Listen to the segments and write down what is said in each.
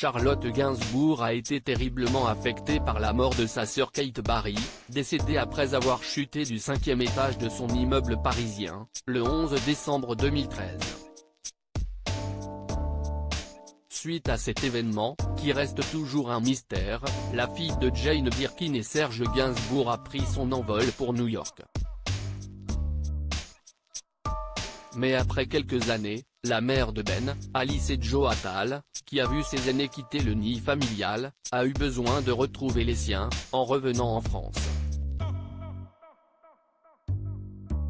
Charlotte Gainsbourg a été terriblement affectée par la mort de sa sœur Kate Barry, décédée après avoir chuté du 5e étage de son immeuble parisien, le 11 décembre 2013. Suite à cet événement, qui reste toujours un mystère, la fille de Jane Birkin et Serge Gainsbourg a pris son envol pour New York. Mais après quelques années, la mère de Ben, Alice et Joe Attal, qui a vu ses aînés quitter le nid familial, a eu besoin de retrouver les siens, en revenant en France.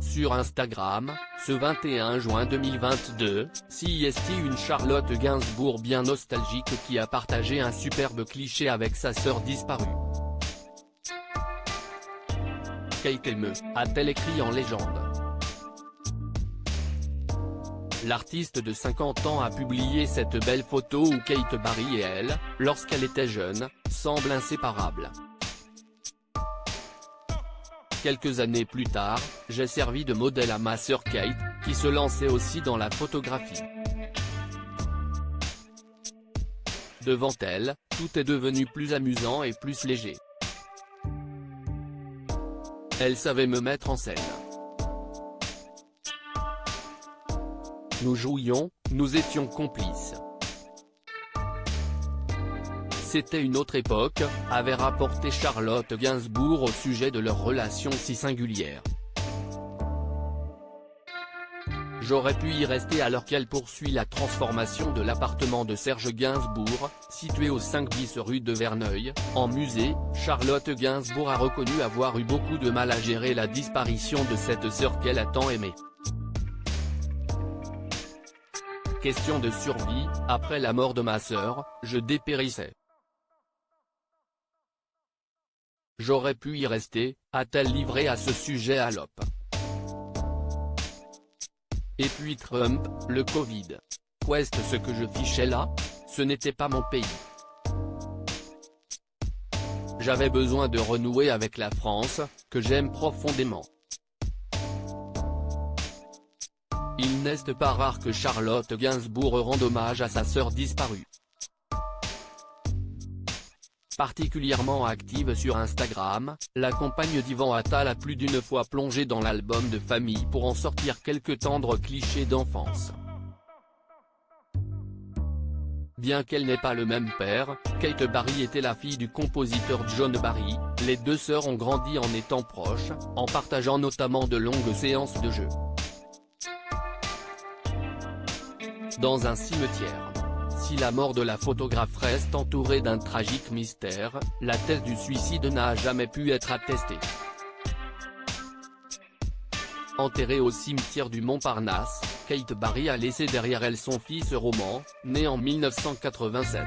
Sur Instagram, ce 21 juin 2022, CIST une Charlotte Gainsbourg bien nostalgique qui a partagé un superbe cliché avec sa sœur disparue. Kate me, a-t-elle écrit en légende. L'artiste de 50 ans a publié cette belle photo où Kate Barry et elle, lorsqu'elle était jeune, semblent inséparables. Quelques années plus tard, j'ai servi de modèle à ma sœur Kate, qui se lançait aussi dans la photographie. Devant elle, tout est devenu plus amusant et plus léger. Elle savait me mettre en scène. Nous jouions, nous étions complices. C'était une autre époque, avait rapporté Charlotte Gainsbourg au sujet de leur relation si singulière. J'aurais pu y rester alors qu'elle poursuit la transformation de l'appartement de Serge Gainsbourg, situé au 5 bis rue de Verneuil, en musée. Charlotte Gainsbourg a reconnu avoir eu beaucoup de mal à gérer la disparition de cette sœur qu'elle a tant aimée. Question de survie, après la mort de ma sœur, je dépérissais. J'aurais pu y rester, a-t-elle livré à ce sujet à l'OP. Et puis Trump, le Covid. Qu'est-ce ce que je fichais là? Ce n'était pas mon pays. J'avais besoin de renouer avec la France, que j'aime profondément. Il n'est pas rare que Charlotte Gainsbourg rende hommage à sa sœur disparue. Particulièrement active sur Instagram, la compagne d'Yvan Attal a plus d'une fois plongé dans l'album de famille pour en sortir quelques tendres clichés d'enfance. Bien qu'elle n'ait pas le même père, Kate Barry était la fille du compositeur John Barry, les deux sœurs ont grandi en étant proches, en partageant notamment de longues séances de jeu. Dans un cimetière. Si la mort de la photographe reste entourée d'un tragique mystère, la thèse du suicide n'a jamais pu être attestée. Enterrée au cimetière du Montparnasse, Kate Barry a laissé derrière elle son fils Roman, né en 1987.